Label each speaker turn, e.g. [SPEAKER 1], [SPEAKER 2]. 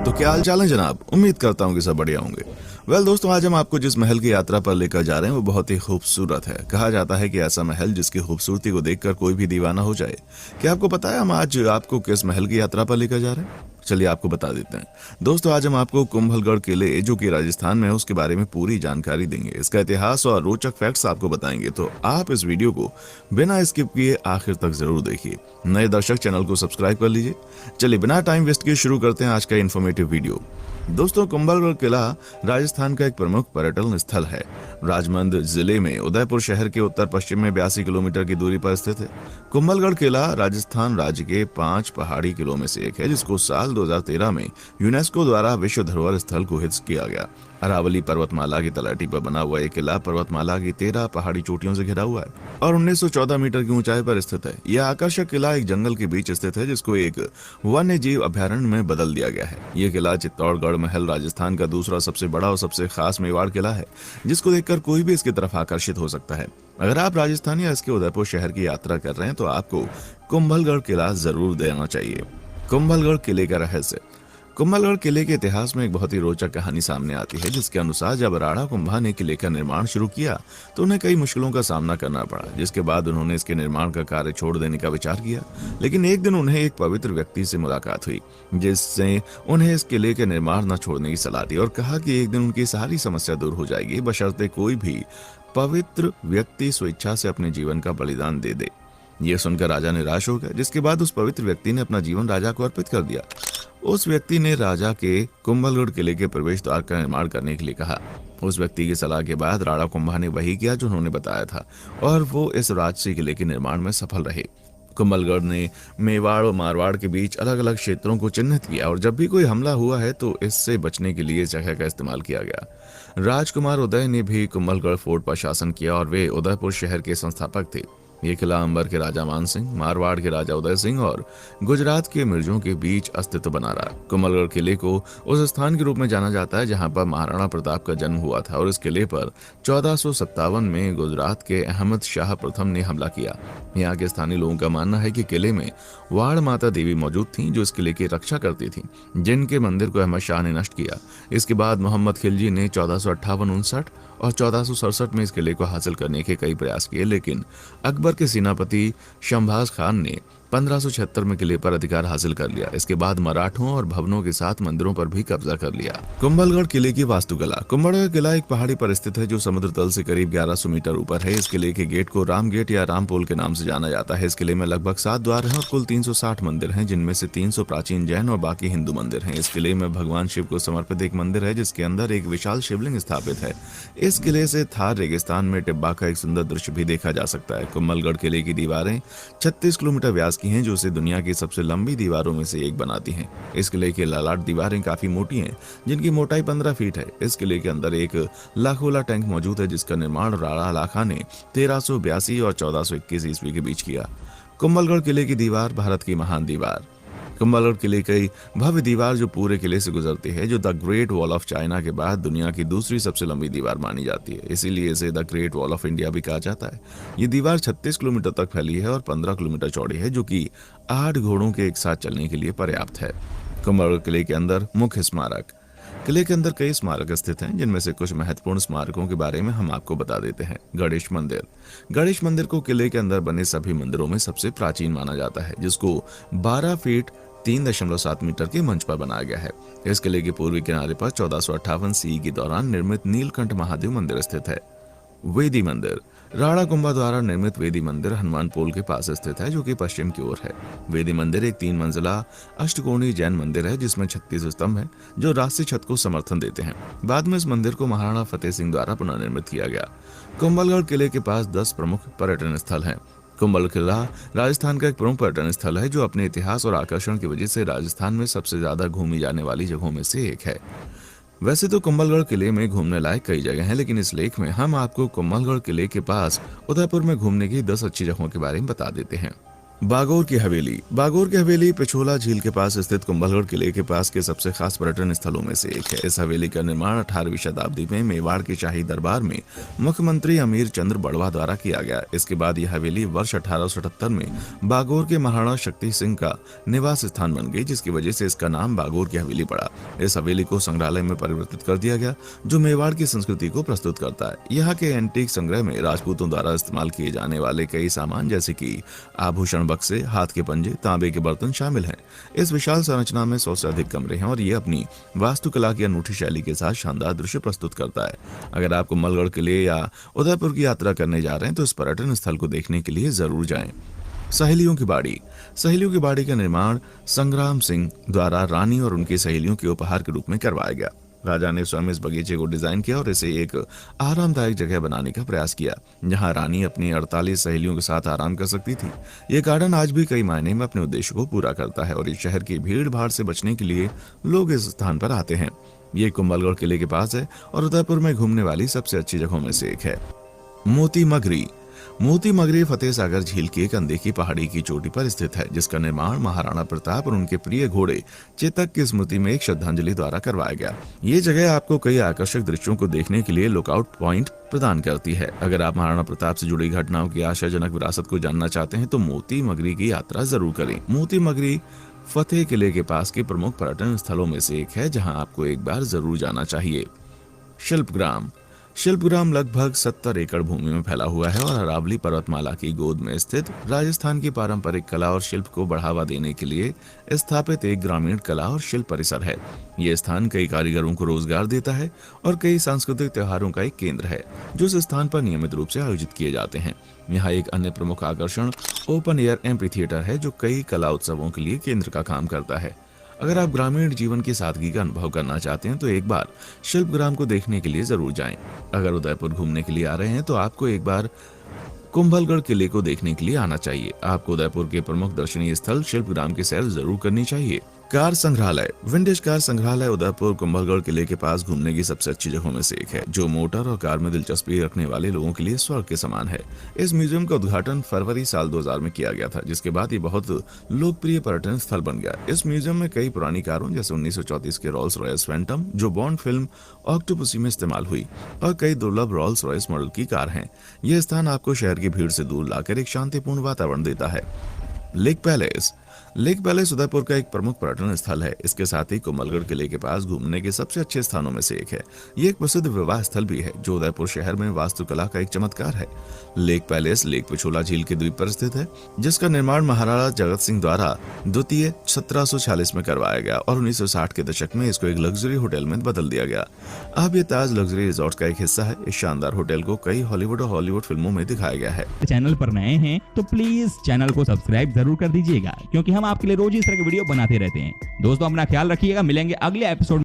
[SPEAKER 1] तो क्या हाल चाल है जनाब। उम्मीद करता हूँ कि सब बढ़िया होंगे। दोस्तों, आज हम आपको जिस महल की यात्रा पर लेकर जा रहे हैं वो बहुत ही खूबसूरत है। कहा जाता है कि ऐसा महल जिसकी खूबसूरती को देखकर कोई भी दीवाना हो जाए। क्या आपको पता है हम आज आपको किस महल की यात्रा पर लेकर जा रहे हैं? चलिए आपको बता देते हैं। दोस्तों, आज हम आपको कुंभलगढ़ किले जो कि राजस्थान में है उसके बारे में पूरी जानकारी देंगे। इसका इतिहास और रोचक फैक्ट्स आपको बताएंगे, तो आप इस वीडियो को बिना स्किप किए आखिर तक जरूर देखिए। नए दर्शक चैनल को सब्सक्राइब कर लीजिए। चलिए बिना टाइम वेस्ट किए शुरू करते हैं आज का इन्फॉर्मेटिव वीडियो। दोस्तों, कुंभलगढ़ किला राजस्थान का एक प्रमुख पर्यटन स्थल है। राजमंद जिले में उदयपुर शहर के उत्तर पश्चिम में 82 किलोमीटर की दूरी पर स्थित है। कुंभलगढ़ किला राजस्थान राज्य के 5 पहाड़ी किलों में से एक है, जिसको साल 2013 में यूनेस्को द्वारा विश्व धरोहर स्थल घोषित किया गया। अरावली पर्वतमाला की तलहटी पर बना हुआ यह किला पर्वतमाला की 13 पहाड़ी चोटियों से घिरा हुआ है और 1914 मीटर की ऊंचाई पर स्थित है। यह आकर्षक किला एक जंगल के बीच स्थित है, जिसको एक वन्य जीव अभयारण्य में बदल दिया गया है। यह किला चित्तौड़गढ़ महल राजस्थान का दूसरा सबसे बड़ा और सबसे खास मेवाड़ किला है, जिसको देखकर कोई भी इसकी तरफ आकर्षित हो सकता है। अगर आप राजस्थान या इसके उदयपुर शहर की यात्रा कर रहे हैं तो आपको कुंभलगढ़ किला जरूर देना चाहिए। कुंभलगढ़ किले का रहस्य। कुंभलगढ़ किले के इतिहास में एक बहुत ही रोचक कहानी सामने आती है, जिसके अनुसार जब राणा कुंभा ने किले का निर्माण शुरू किया तो उन्हें कई मुश्किलों का सामना करना पड़ा, जिसके बाद उन्होंने इसके निर्माण का कार्य छोड़ देने का विचार किया। लेकिन एक दिन उन्हें एक पवित्र व्यक्ति से मुलाकात हुई, जिससे उन्हें इस किले के निर्माण न छोड़ने की सलाह दी और कहा कि एक दिन उनकी सारी समस्या दूर हो जाएगी, बशर्ते कोई भी पवित्र व्यक्ति स्वेच्छा से अपने जीवन का बलिदान दे दे। यह सुनकर राजा निराश हो गया, जिसके बाद उस पवित्र व्यक्ति ने अपना जीवन राजा को अर्पित कर दिया। उस व्यक्ति ने राजा के कुंभलगढ़ किले के प्रवेश द्वार का निर्माण करने के लिए कहा। उस व्यक्ति की सलाह के बाद राणा कुंभा ने वही किया जो उन्होंने बताया था और वो इस राजसी किले के निर्माण में सफल रहे। कुंभलगढ़ ने मेवाड़ और मारवाड़ के बीच अलग अलग क्षेत्रों को चिन्हित किया और जब भी कोई हमला हुआ है तो इससे बचने के लिए इस जगह का इस्तेमाल किया गया। राजकुमार उदय ने भी कुंभलगढ़ फोर्ट पर शासन किया और वे उदयपुर शहर के संस्थापक थे। ये किला अंबर के राजा मान सिंह, मारवाड़ के राजा उदय सिंह और गुजरात के मिर्जों के बीच अस्तित्व बना रहा। कुंभलगढ़ किले को उस स्थान के रूप में जाना जाता है जहां पर महाराणा प्रताप का जन्म हुआ था और इस किले पर 1457 में गुजरात के अहमद शाह प्रथम ने हमला किया। यहाँ के स्थानीय लोगों का मानना है कि किले में वाड़ माता देवी मौजूद थी, जो इस किले की रक्षा करती थी, जिनके मंदिर को अहमद शाह ने नष्ट किया। इसके बाद मोहम्मद खिलजी ने 1458-59 और 1467 में इस किले को हासिल करने के कई प्रयास किए, लेकिन अकबर के सेनापति शमबाज खान ने 1576 में किले पर अधिकार हासिल कर लिया। इसके बाद मराठों और भवनों के साथ मंदिरों पर भी कब्जा कर लिया। कुंभलगढ़ किले की वास्तुकला। कुंभलगढ़ किला एक पहाड़ी पर स्थित है जो समुद्र तल से करीब 1100 मीटर ऊपर है। इस किले के गेट को राम गेट या राम पोल के नाम से जाना जाता है। इस किले में लगभग 7 द्वार हैं और कुल 360 मंदिर हैं, जिनमें से 300 प्राचीन जैन और बाकी हिंदू मंदिर हैं। इस किले में भगवान शिव को समर्पित एक मंदिर है, जिसके अंदर एक विशाल शिवलिंग स्थापित है। इस किले से थार रेगिस्तान में टिब्बा का एक सुंदर दृश्य भी देखा जा सकता है। कुंभलगढ़ किले की दीवारें 36 किलोमीटर व्यास की हैं, जो इसे दुनिया की सबसे लंबी दीवारों में से एक बनाती हैं। इस किले की ललाट दीवारें काफी मोटी हैं, जिनकी मोटाई 15 फीट है। इस किले के अंदर एक लाखोला टैंक मौजूद है, जिसका निर्माण राणा लाखा ने 1382 और 1421 ईस्वी के बीच किया। कुंभलगढ़ किले की दीवार भारत की महान दीवार। कुंभलगढ़ किले की भव्य दीवार जो पूरे किले से गुजरती है, जो the great wall of China के बाद दुनिया की दूसरी सबसे लंबी दीवार मानी जाती है, इसीलिए इसे the great wall of India भी कहा जाता है। ये दीवार 36 किलोमीटर तक फैली है और 15 किलोमीटर चौड़ी है, जो कि 8 घोड़ों के एक साथ चलने के लिए पर्याप्त है। कुंभलगढ़ किले के अंदर मुख्य स्मारक। किले के अंदर कई स्मारक स्थित हैं, जिनमें से कुछ महत्वपूर्ण स्मारकों के बारे में हम आपको बता देते हैं। गणेश मंदिर। गणेश मंदिर को किले के अंदर बने सभी मंदिरों में सबसे प्राचीन माना जाता है, जिसको 12 फीट 3.7 मीटर के मंच पर बनाया गया है। इस किले के पूर्वी किनारे पर 1458 सी के दौरान निर्मित नीलकंठ महादेव मंदिर स्थित है। वेदी मंदिर। राणा कुंभा द्वारा निर्मित वेदी मंदिर हनुमान पोल के पास स्थित है, जो कि पश्चिम की ओर है। वेदी मंदिर एक 3 मंजिला अष्टकोणीय जैन मंदिर है, जिसमें 36 स्तंभ हैं, जो राष्ट्रीय छत को समर्थन देते हैं। बाद में इस मंदिर को महाराणा फतेह सिंह द्वारा पुनर्निर्मित किया गया। कुंभलगढ़ किले के पास 10 प्रमुख पर्यटन स्थल हैं। कुंभलगढ़ किला राजस्थान का एक प्रमुख पर्यटन स्थल है, जो अपने इतिहास और आकर्षण की वजह से राजस्थान में सबसे ज्यादा घूमी जाने वाली जगहों में से एक है। वैसे तो कुंभलगढ़ किले में घूमने लायक कई जगह हैं, लेकिन इस लेख में हम आपको कुंभलगढ़ किले के पास उदयपुर में घूमने की 10 अच्छी जगहों के बारे में बता देते हैं। बागोर की हवेली। बागोर की हवेली पिछोला झील के पास स्थित कुंभलगढ़ किले के पास के सबसे खास पर्यटन स्थलों में से एक है। इस हवेली का निर्माण 18वीं शताब्दी में मेवाड़ के शाही दरबार में मुख्यमंत्री अमीर चंद्र बड़वा द्वारा किया गया। इसके बाद यह हवेली वर्ष 1878 में बागोर के महाराणा शक्ति सिंह का निवास स्थान बन गई, जिसकी वजह से इसका नाम बागोर की हवेली पड़ा। इस हवेली को संग्रहालय में परिवर्तित कर दिया गया, जो मेवाड़ की संस्कृति को प्रस्तुत करता है। यहाँ के एंटीक संग्रह में राजपूतों द्वारा इस्तेमाल किए जाने वाले कई सामान जैसे कि आभूषण, बक्से, हाथ के पंजे, तांबे के बर्तन शामिल हैं। इस विशाल संरचना में 100 से अधिक कमरे हैं और ये अपनी वास्तुकला की अनूठी शैली के साथ शानदार दृश्य प्रस्तुत करता है। अगर आप कुंभलगढ़ किले या उदयपुर की यात्रा करने जा रहे हैं तो इस पर्यटन स्थल को देखने के लिए जरूर जाएं। सहेलियों की बाड़ी। सहेलियों की बाड़ी का निर्माण संग्राम सिंह द्वारा रानी और उनकी सहेलियों के उपहार के रूप में करवाया गया। राजा ने स्वयं इस बगीचे को डिजाइन किया और इसे एक आरामदायक जगह बनाने का प्रयास किया, जहां रानी अपनी 48 सहेलियों के साथ आराम कर सकती थी। ये गार्डन आज भी कई मायने में अपने उद्देश्य को पूरा करता है और इस शहर की भीड़ भाड़ से बचने के लिए लोग इस स्थान पर आते हैं। ये कुंभलगढ़ किले के पास है और उदयपुर में घूमने वाली सबसे अच्छी जगहों में से एक है। मोती मगरी। मोती मगरी फतेह सागर झील की एक अनदेखी पहाड़ी की चोटी पर स्थित है, जिसका निर्माण महाराणा प्रताप और उनके प्रिय घोड़े चेतक की स्मृति में एक श्रद्धांजलि द्वारा करवाया गया। ये जगह आपको कई आकर्षक दृश्यों को देखने के लिए लुकआउट पॉइंट प्रदान करती है। अगर आप महाराणा प्रताप से जुड़ी घटनाओं की आशाजनक विरासत को जानना चाहते हैं तो मोती मगरी की यात्रा जरूर करें। मोती मगरी फतेह किले के पास के प्रमुख पर्यटन स्थलों में से एक है, जहाँ आपको एक बार जरूर जाना चाहिए। शिल्पग्राम। शिल्पग्राम लगभग 70 एकड़ भूमि में फैला हुआ है और अरावली पर्वतमाला की गोद में स्थित राजस्थान की पारंपरिक कला और शिल्प को बढ़ावा देने के लिए स्थापित एक ग्रामीण कला और शिल्प परिसर है। ये स्थान कई कारीगरों को रोजगार देता है और कई सांस्कृतिक त्योहारों का एक केंद्र है, जो इस स्थान पर नियमित रूप से आयोजित किए जाते हैं। यहाँ एक अन्य प्रमुख आकर्षण ओपन एयर एम्फी थिएटर है, जो कई कला उत्सवों के लिए केंद्र का काम करता है। अगर आप ग्रामीण जीवन की सादगी का अनुभव करना चाहते हैं तो एक बार शिल्पग्राम को देखने के लिए जरूर जाएं। अगर उदयपुर घूमने के लिए आ रहे हैं तो आपको एक बार कुंभलगढ़ किले को देखने के लिए आना चाहिए। आपको उदयपुर के प्रमुख दर्शनीय स्थल शिल्पग्राम की सैर जरूर करनी चाहिए। कार संग्रहालय। विंटेज कार संग्रहालय उदयपुर कुंभलगढ़ किले के पास घूमने की सबसे अच्छी जगहों में से एक है, जो मोटर और कार में दिलचस्पी रखने वाले लोगों के लिए स्वर्ग के समान है। इस म्यूजियम का उद्घाटन फरवरी साल 2000 में किया गया था, जिसके बाद ये बहुत लोकप्रिय पर्यटन स्थल बन गया। इस म्यूजियम में कई पुरानी कारों जैसे 1934 के रॉल्स रॉयस फैंटम, जो बॉन्ड फिल्म ऑक्टोपसी में इस्तेमाल हुई, और कई दुर्लभ रॉल्स रॉयस मॉडल की कार है। यह स्थान आपको शहर की भीड़ से दूर लाकर एक शांतिपूर्ण वातावरण देता है। Lake palace. Lake palace Udaipur का एक प्रमुख पर्यटन स्थल है। इसके साथ ही कुंभलगढ़ किले के पास घूमने के सबसे अच्छे स्थानों में से एक है। ये एक प्रसिद्ध विवाह स्थल भी है, जो उदयपुर शहर में वास्तुकला का एक चमत्कार है। लेक पैलेस लेक पिछोला झील के द्वीप पर स्थित है, जिसका निर्माण महाराणा जगत सिंह द्वारा द्वितीय 1746 में करवाया गया और 1960 के दशक में इसको एक लग्जरी होटल में बदल दिया गया। अब ये ताज लग्जरी रिजॉर्ट का एक हिस्सा है। इस शानदार होटल को कई हॉलीवुड और हॉलीवुड फिल्मों में दिखाया गया है।
[SPEAKER 2] चैनल पर नए हैं तो प्लीज चैनल को सब्सक्राइब जरूर कर दीजिएगा, क्योंकि हम आपके लिए रोज इस तरह के वीडियो बनाते रहते हैं। दोस्तों अपना ख्याल रखिएगा, मिलेंगे अगले एपिसोड।